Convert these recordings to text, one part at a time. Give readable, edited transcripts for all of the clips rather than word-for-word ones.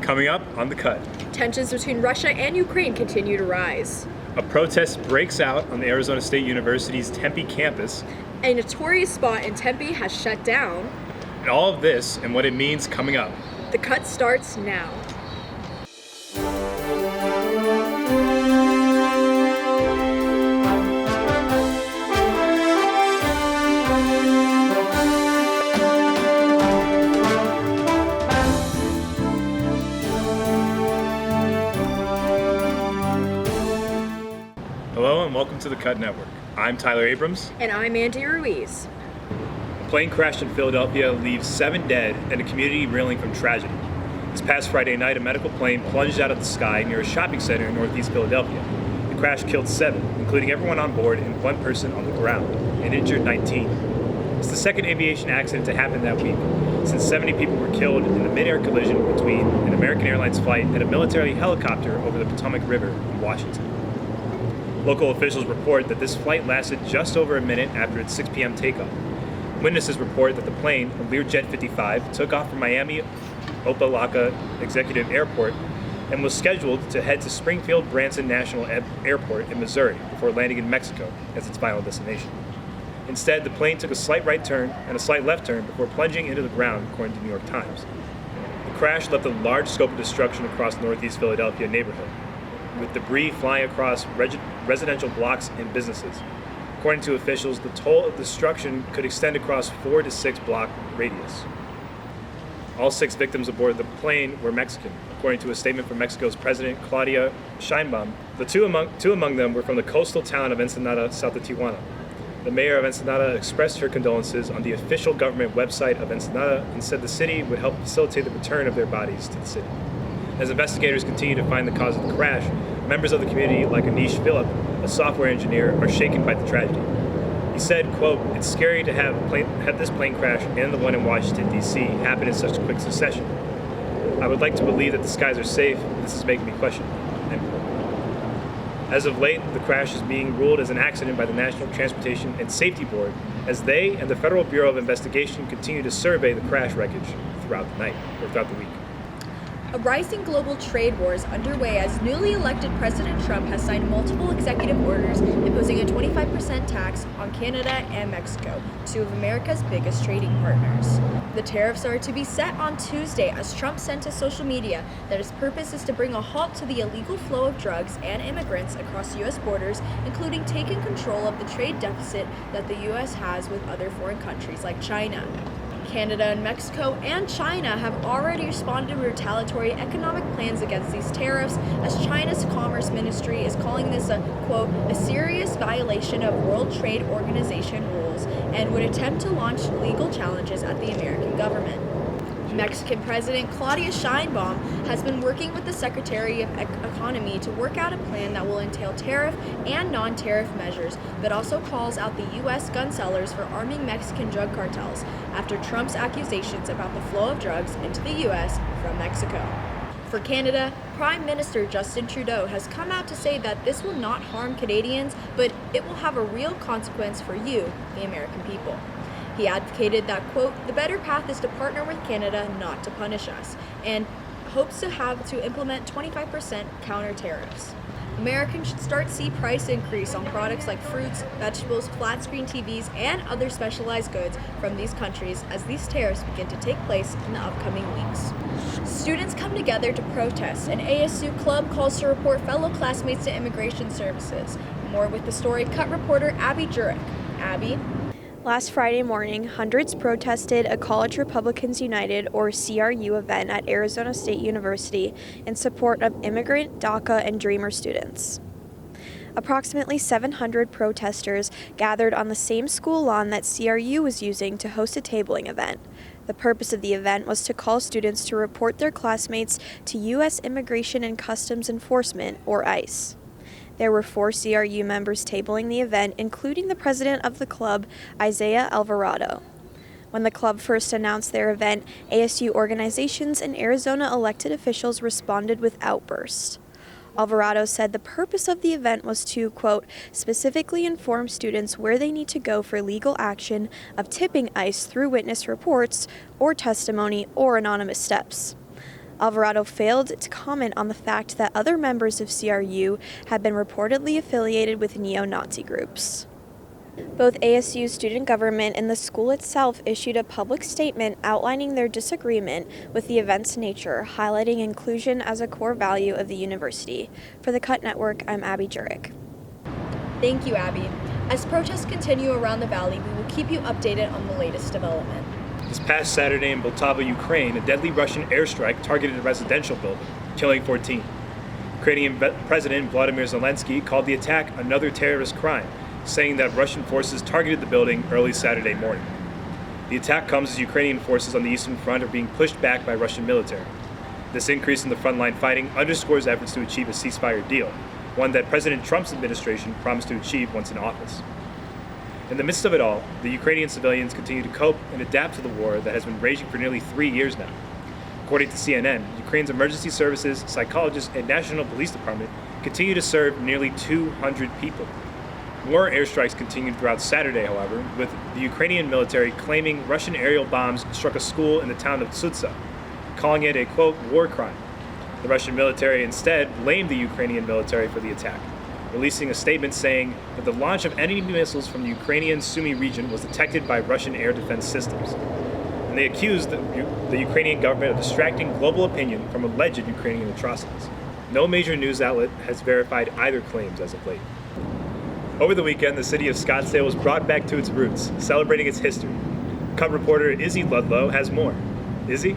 Coming up on The Cut. Tensions between Russia and Ukraine continue to rise. A protest breaks out on the Arizona State University's Tempe campus. A notorious spot in Tempe has shut down. And all of this and what it means coming up. The Cut starts now. Hello and welcome to the Cut Network. I'm Tyler Abrams. And I'm Andy Ruiz. A plane crashed in Philadelphia leaves 7 dead and a community reeling from tragedy. This past Friday night, a medical plane plunged out of the sky near a shopping center in northeast Philadelphia. The crash killed 7, including everyone on board and 1 person on the ground, and injured 19. It's the second aviation accident to happen that week, since 70 people were killed in a mid-air collision between an American Airlines flight and a military helicopter over the Potomac River in Washington. Local officials report that this flight lasted just over a minute after its 6 p.m. takeoff. Witnesses report that the plane, a Learjet 55, took off from Miami Opa-locka Executive Airport and was scheduled to head to Springfield Branson National Airport in Missouri before landing in Mexico as its final destination. Instead, the plane took a slight right turn and a slight left turn before plunging into the ground, according to New York Times. The crash left a large scope of destruction across northeast Philadelphia neighborhood, with debris flying across residential blocks and businesses. According to officials, the toll of destruction could extend across 4 to 6 block radius. All 6 victims aboard the plane were Mexican, according to a statement from Mexico's President Claudia Sheinbaum. The two among them were from the coastal town of Ensenada, south of Tijuana. The mayor of Ensenada expressed her condolences on the official government website of Ensenada and said the city would help facilitate the return of their bodies to the city. As investigators continue to find the cause of the crash, members of the community, like Anish Phillip, a software engineer, are shaken by the tragedy. He said, quote, "It's scary to have this plane crash and the one in Washington, D.C. happen in such quick succession. I would like to believe that the skies are safe. This is making me question." End quote. As of late, the crash is being ruled as an accident by the National Transportation and Safety Board as they and the Federal Bureau of Investigation continue to survey the crash wreckage throughout the week. A rising global trade war is underway as newly elected President Trump has signed multiple executive orders imposing a 25% tax on Canada and Mexico, 2 of America's biggest trading partners. The tariffs are to be set on Tuesday as Trump sent to social media that his purpose is to bring a halt to the illegal flow of drugs and immigrants across U.S. borders, including taking control of the trade deficit that the U.S. has with other foreign countries like China. Canada and Mexico and China have already responded to retaliatory economic plans against these tariffs, as China's Commerce Ministry is calling this a, quote, a serious violation of World Trade Organization rules and would attempt to launch legal challenges at the American government. Mexican President Claudia Sheinbaum has been working with the Secretary of Economy to work out a plan that will entail tariff and non-tariff measures, but also calls out the U.S. gun sellers for arming Mexican drug cartels after Trump's accusations about the flow of drugs into the U.S. from Mexico. For Canada, Prime Minister Justin Trudeau has come out to say that this will not harm Canadians, but it will have a real consequence for you, the American people. He advocated that, quote, the better path is to partner with Canada, not to punish us, and hopes to implement 25% counter tariffs. Americans should start to see price increase on products like fruits, vegetables, flat screen TVs, and other specialized goods from these countries as these tariffs begin to take place in the upcoming weeks. Students come together to protest. An ASU club calls to report fellow classmates to immigration services. More with the story Cut reporter Abby Jurek. Abby? Last Friday morning, hundreds protested a College Republicans United, or CRU, event at Arizona State University in support of immigrant, DACA, and Dreamer students. Approximately 700 protesters gathered on the same school lawn that CRU was using to host a tabling event. The purpose of the event was to call students to report their classmates to U.S. Immigration and Customs Enforcement, or ICE. There were 4 CRU members tabling the event, including the president of the club, Isaiah Alvarado. When the club first announced their event, ASU organizations and Arizona elected officials responded with outbursts. Alvarado said the purpose of the event was to, quote, specifically inform students where they need to go for legal action of tipping ICE through witness reports or testimony or anonymous steps. Alvarado failed to comment on the fact that other members of CRU had been reportedly affiliated with neo-Nazi groups. Both ASU student government and the school itself issued a public statement outlining their disagreement with the event's nature, highlighting inclusion as a core value of the university. For the Cut Network, I'm Abby Jurek. Thank you, Abby. As protests continue around the valley, we will keep you updated on the latest development. This past Saturday in Poltava, Ukraine, a deadly Russian airstrike targeted a residential building, killing 14. Ukrainian President Vladimir Zelensky called the attack another terrorist crime, saying that Russian forces targeted the building early Saturday morning. The attack comes as Ukrainian forces on the Eastern Front are being pushed back by Russian military. This increase in the frontline fighting underscores efforts to achieve a ceasefire deal, one that President Trump's administration promised to achieve once in office. In the midst of it all, the Ukrainian civilians continue to cope and adapt to the war that has been raging for nearly 3 years now. According to CNN, Ukraine's emergency services, psychologists, and National Police Department continue to serve nearly 200 people. More airstrikes continued throughout Saturday, however, with the Ukrainian military claiming Russian aerial bombs struck a school in the town of Tsutsa, calling it a, quote, war crime. The Russian military instead blamed the Ukrainian military for the attack, releasing a statement saying that the launch of enemy missiles from the Ukrainian Sumy region was detected by Russian air defense systems. And they accused the Ukrainian government of distracting global opinion from alleged Ukrainian atrocities. No major news outlet has verified either claims as of late. Over the weekend, the city of Scottsdale was brought back to its roots, celebrating its history. Cut reporter Izzy Ludlow has more. Izzy?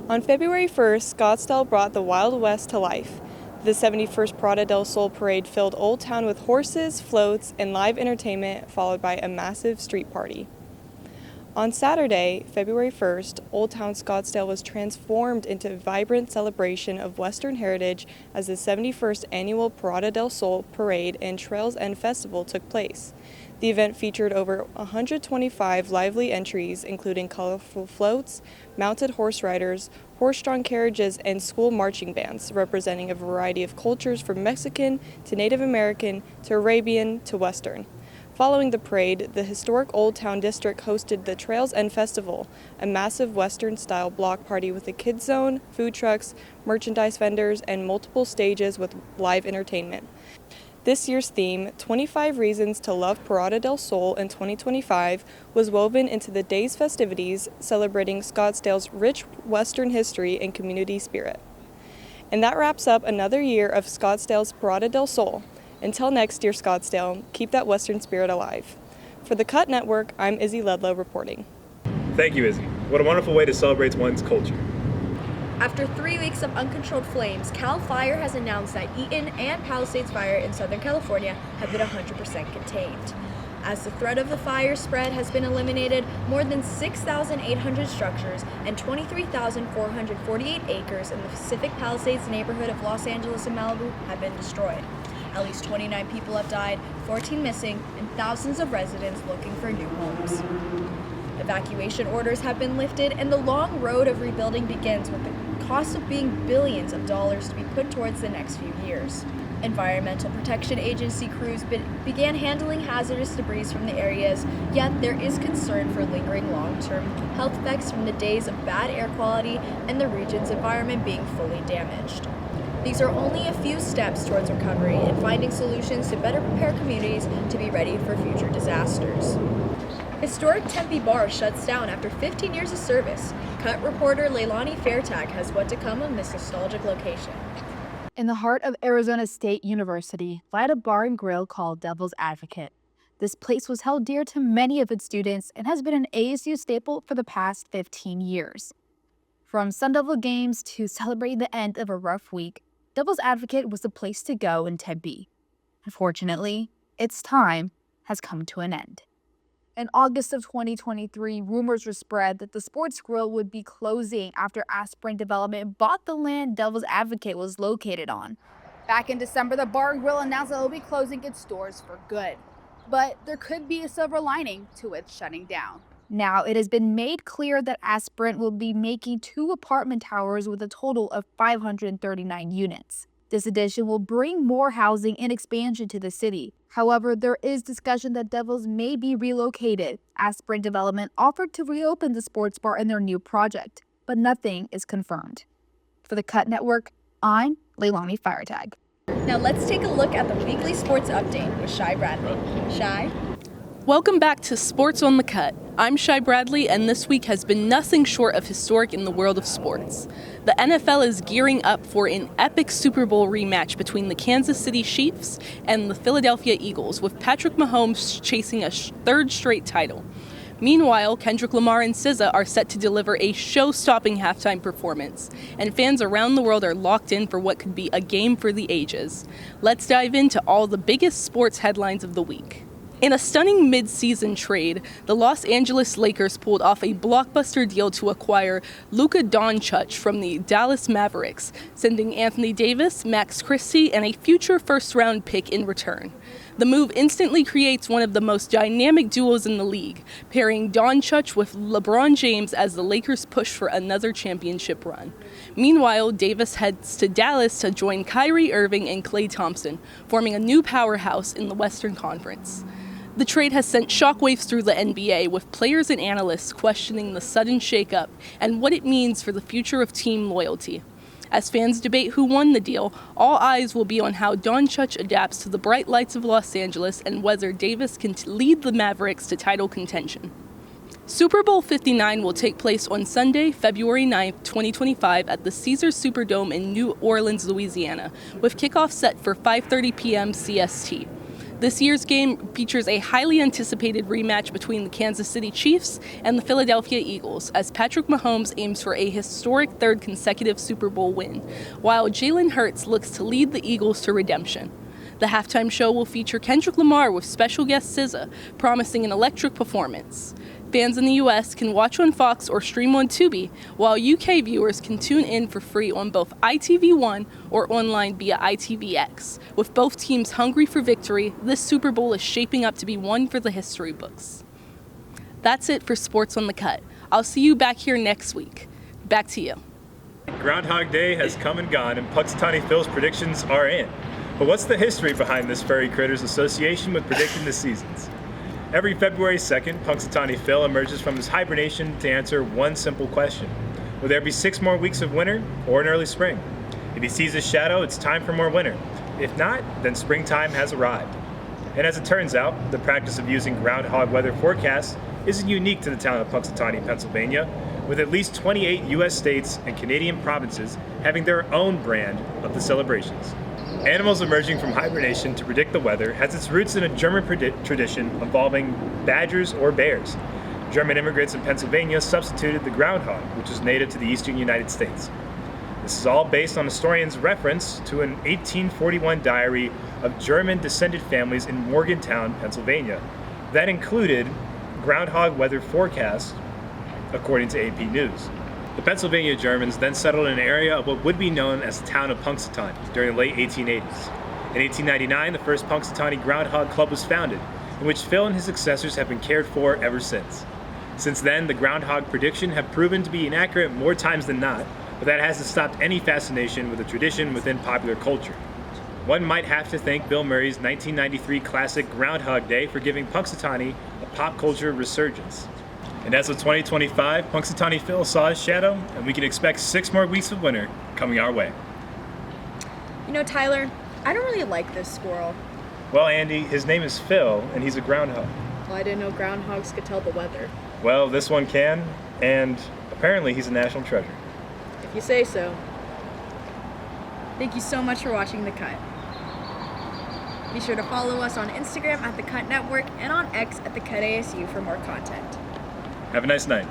On February 1st, Scottsdale brought the Wild West to life. The 71st Prada del Sol parade filled Old Town with horses, floats, and live entertainment, followed by a massive street party. On Saturday, February 1st, Old Town Scottsdale was transformed into a vibrant celebration of Western heritage as the 71st annual Prada del Sol parade and Trails End Festival took place. The event featured over 125 lively entries, including colorful floats, mounted horse riders, horse-drawn carriages, and school marching bands, representing a variety of cultures from Mexican to Native American to Arabian to Western. Following the parade, the historic Old Town District hosted the Trails End Festival, a massive Western-style block party with a kids zone, food trucks, merchandise vendors, and multiple stages with live entertainment. This year's theme, 25 Reasons to Love Prada del Sol in 2025, was woven into the day's festivities, celebrating Scottsdale's rich Western history and community spirit. And that wraps up another year of Scottsdale's Prada del Sol. Until next year, Scottsdale, keep that Western spirit alive. For the Cut Network, I'm Izzy Ludlow reporting. Thank you, Izzy. What a wonderful way to celebrate one's culture. After 3 weeks of uncontrolled flames, CAL FIRE has announced that Eaton and Palisades Fire in Southern California have been 100% contained. As the threat of the fire spread has been eliminated, more than 6,800 structures and 23,448 acres in the Pacific Palisades neighborhood of Los Angeles and Malibu have been destroyed. At least 29 people have died, 14 missing, and thousands of residents looking for new homes. Evacuation orders have been lifted, and the long road of rebuilding begins, with the cost of being billions of dollars to be put towards the next few years. Environmental Protection Agency crews began handling hazardous debris from the areas, yet there is concern for lingering long-term health effects from the days of bad air quality and the region's environment being fully damaged. These are only a few steps towards recovery and finding solutions to better prepare communities to be ready for future disasters. Historic Tempe Bar shuts down after 15 years of service. Cut reporter Leilani Fairtag has what to come of this nostalgic location. In the heart of Arizona State University lies a bar and grill called Devil's Advocate. This place was held dear to many of its students and has been an ASU staple for the past 15 years. From Sun Devil games to celebrating the end of a rough week, Devil's Advocate was the place to go in Tempe. Unfortunately, its time has come to an end. In August of 2023, rumors were spread that the sports grill would be closing after Aspirin Development bought the land Devil's Advocate was located on. Back in December, the bar and grill announced that it will be closing its doors for good. But there could be a silver lining to its shutting down. Now, it has been made clear that Aspirin will be making 2 apartment towers with a total of 539 units. This addition will bring more housing and expansion to the city. However, there is discussion that Devils may be relocated. Aspirin Development offered to reopen the sports bar in their new project, but nothing is confirmed. For the Cut Network, I'm Leilani Firetag. Now let's take a look at the weekly sports update with Shy Bradley. Shy? Welcome back to Sports on the Cut. I'm Shy Bradley, and this week has been nothing short of historic in the world of sports. The NFL is gearing up for an epic Super Bowl rematch between the Kansas City Chiefs and the Philadelphia Eagles, with Patrick Mahomes chasing a third straight title. Meanwhile, Kendrick Lamar and SZA are set to deliver a show-stopping halftime performance, and fans around the world are locked in for what could be a game for the ages. Let's dive into all the biggest sports headlines of the week. In a stunning mid-season trade, the Los Angeles Lakers pulled off a blockbuster deal to acquire Luka Doncic from the Dallas Mavericks, sending Anthony Davis, Max Christie, and a future first-round pick in return. The move instantly creates one of the most dynamic duos in the league, pairing Doncic with LeBron James as the Lakers push for another championship run. Meanwhile, Davis heads to Dallas to join Kyrie Irving and Klay Thompson, forming a new powerhouse in the Western Conference. The trade has sent shockwaves through the NBA, with players and analysts questioning the sudden shakeup and what it means for the future of team loyalty. As fans debate who won the deal, all eyes will be on how Doncic adapts to the bright lights of Los Angeles and whether Davis can lead the Mavericks to title contention. Super Bowl 59 will take place on Sunday, February 9, 2025 at the Caesars Superdome in New Orleans, Louisiana, with kickoff set for 5:30 p.m. CST. This year's game features a highly anticipated rematch between the Kansas City Chiefs and the Philadelphia Eagles, as Patrick Mahomes aims for a historic third consecutive Super Bowl win, while Jalen Hurts looks to lead the Eagles to redemption. The halftime show will feature Kendrick Lamar with special guest SZA, promising an electric performance. Fans in the U.S. can watch on Fox or stream on Tubi, while UK viewers can tune in for free on both ITV1 or online via ITVX. With both teams hungry for victory, this Super Bowl is shaping up to be one for the history books. That's it for Sports on the Cut. I'll see you back here next week. Back to you. Groundhog Day has come and gone, and Punxsutawney Phil's predictions are in. But what's the history behind this furry critter's association with predicting the seasons? Every February 2nd, Punxsutawney Phil emerges from his hibernation to answer one simple question. Will there be 6 more weeks of winter or an early spring? If he sees his shadow, it's time for more winter. If not, then springtime has arrived. And as it turns out, the practice of using groundhog weather forecasts isn't unique to the town of Punxsutawney, Pennsylvania, with at least 28 U.S. states and Canadian provinces having their own brand of the celebrations. Animals emerging from hibernation to predict the weather has its roots in a German tradition involving badgers or bears. German immigrants in Pennsylvania substituted the groundhog, which is native to the eastern United States. This is all based on historians' reference to an 1841 diary of German-descended families in Morgantown, Pennsylvania, that included groundhog weather forecasts, according to AP News. The Pennsylvania Germans then settled in an area of what would be known as the town of Punxsutawney during the late 1880s. In 1899, the first Punxsutawney Groundhog Club was founded, in which Phil and his successors have been cared for ever since. Since then, the groundhog prediction have proven to be inaccurate more times than not, but that hasn't stopped any fascination with the tradition within popular culture. One might have to thank Bill Murray's 1993 classic Groundhog Day for giving Punxsutawney a pop culture resurgence. And as of 2025, Punxsutawney Phil saw his shadow, and we can expect 6 more weeks of winter coming our way. You know, Tyler, I don't really like this squirrel. Well, Andy, his name is Phil, and he's a groundhog. Well, I didn't know groundhogs could tell the weather. Well, this one can, and apparently he's a national treasure. If you say so. Thank you so much for watching The Cut. Be sure to follow us on Instagram at The Cut Network and on X at The Cut ASU for more content. Have a nice night.